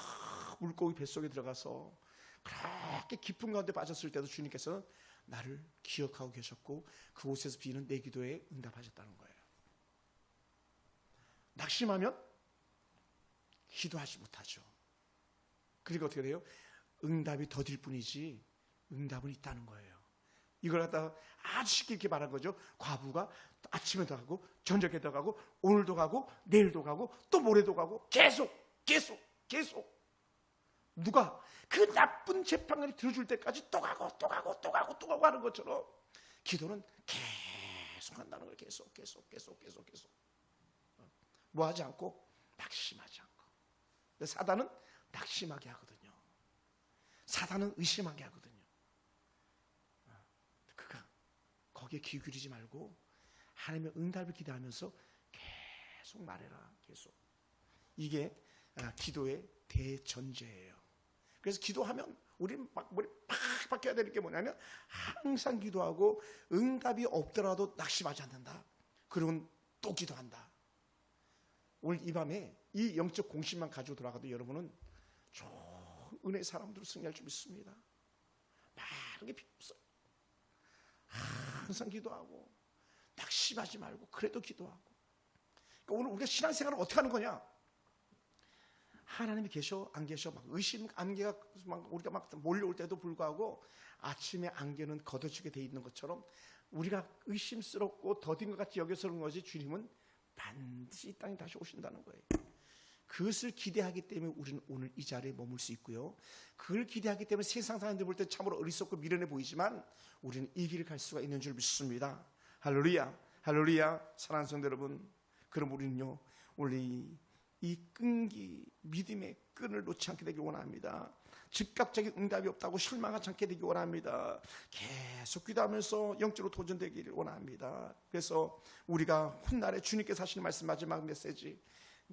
물고기 뱃속에 들어가서 그렇게 깊은 가운데 빠졌을 때도 주님께서는 나를 기억하고 계셨고 그곳에서 비는 내 기도에 응답하셨다는 거예요. 낙심하면 기도하지 못하죠. 그리고 어떻게 돼요? 응답이 더딜 뿐이지 응답은 있다는 거예요. 이걸 갖다가 아주 쉽게 이렇게 말한 거죠. 과부가 아침에도 가고 저녁에도 가고 오늘도 가고 내일도 가고 또 모레도 가고 계속 누가 그 나쁜 재판관이 들어줄 때까지 또 가고 하는 것처럼 기도는 계속 한다는 거예요. 계속 뭐 하지 않고 낙심하지 않고. 근데 사단은 낙심하게 하거든요. 사단은 의심하게 하거든요. 그가 거기에 귀 기울이지 말고 하나님의 응답을 기대하면서 계속 말해라. 계속. 이게 기도의 대전제예요. 그래서 기도하면 우리는 막 머리 팍 박혀야 되는 게 뭐냐면 항상 기도하고 응답이 없더라도 낙심하지 않는다. 그러면 또 기도한다. 오늘 이 밤에 이 영적 공신만 가지고 돌아가도 여러분은 좋은 은혜의 사람들로 승리할 줄 믿습니다. 많은 게 필요 없어요. 항상 기도하고 낙심하지 말고 그래도 기도하고. 그러니까 오늘 우리가 신앙생활을 어떻게 하는 거냐? 하나님이 계셔 안 계셔 막 의심 안개가 막 우리가 막 몰려올 때도 불구하고 아침에 안개는 걷어주게 돼 있는 것처럼 우리가 의심스럽고 더딘 것 같이 여겨서는 것이 주님은 반드시 이 땅에 다시 오신다는 거예요. 그것을 기대하기 때문에 우리는 오늘 이 자리에 머물 수 있고요. 그걸 기대하기 때문에 세상 사람들 볼 때 참으로 어리석고 미련해 보이지만 우리는 이 길을 갈 수가 있는 줄 믿습니다. 할렐루야, 할렐루야. 사랑하는 성도 여러분, 그럼 우리는요 우리 이 끈기 믿음의 끈을 놓지 않게 되길 원합니다. 즉각적인 응답이 없다고 실망하지 않게 되길 원합니다. 계속 기도하면서 영적으로 도전되기를 원합니다. 그래서 우리가 훗날에 주님께서 하시는 말씀 마지막 메시지,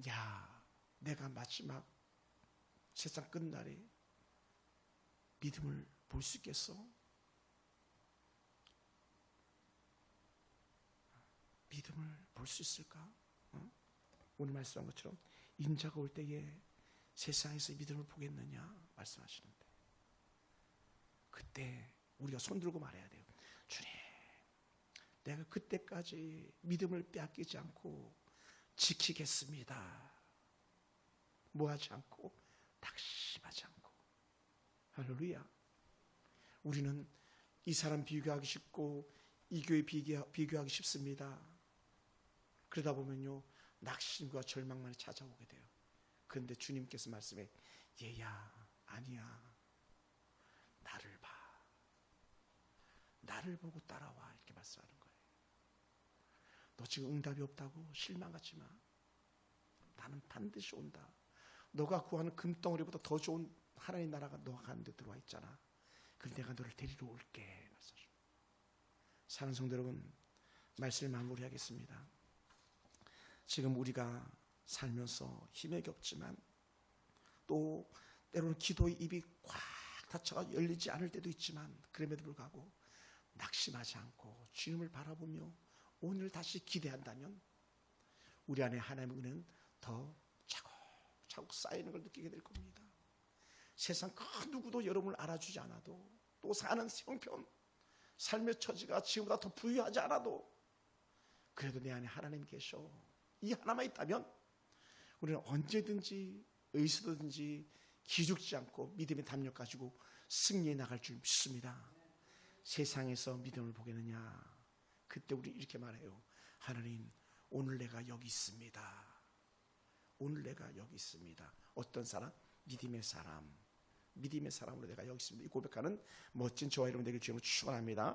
야 내가 마지막 세상 끝날에 믿음을 볼 수 있겠어? 믿음을 볼 수 있을까? 오늘 말씀한 것처럼 인자가 올 때에 세상에서 믿음을 보겠느냐 말씀하시는데, 그때 우리가 손들고 말해야 돼요. 주님, 내가 그때까지 믿음을 빼앗기지 않고 지키겠습니다. 뭐하지 않고 낙심하지 않고. 할렐루야. 우리는 이 사람 비교하기 쉽고 이 교회 비교하기 쉽습니다. 그러다 보면요 낙심과 절망만이 찾아오게 돼요. 그런데 주님께서 말씀해, 얘야 아니야, 나를 봐, 나를 보고 따라와, 이렇게 말씀하는 거예요. 너 지금 응답이 없다고 실망하지 마. 나는 반드시 온다. 너가 구하는 금덩어리보다 더 좋은 하나님 나라가 너가 가는 데 들어와 있잖아. 그래서 내가 너를 데리러 올게. 사랑하는 성도 여러분, 말씀을 마무리하겠습니다. 지금 우리가 살면서 힘에 겹지만 또 때로는 기도의 입이 꽉 닫혀가 열리지 않을 때도 있지만 그럼에도 불구하고 낙심하지 않고 주님을 바라보며 오늘 다시 기대한다면 우리 안에 하나님의 은혜는 더 차곡차곡 쌓이는 걸 느끼게 될 겁니다. 세상 그 누구도 여러분을 알아주지 않아도 또 사는 형편, 삶의 처지가 지금보다 더 부유하지 않아도 그래도 내 안에 하나님 계셔. 이 하나만 있다면 우리는 언제든지 어디서든지 기죽지 않고 믿음의 담력 가지고 승리해 나갈 줄 믿습니다. 세상에서 믿음을 보겠느냐? 그때 우리 이렇게 말해요. 하나님, 오늘 내가 여기 있습니다. 오늘 내가 여기 있습니다. 어떤 사람? 믿음의 사람. 믿음의 사람으로 내가 여기 있습니다. 이 고백하는 멋진 저와 여러분 되길 주님으로 축원합니다.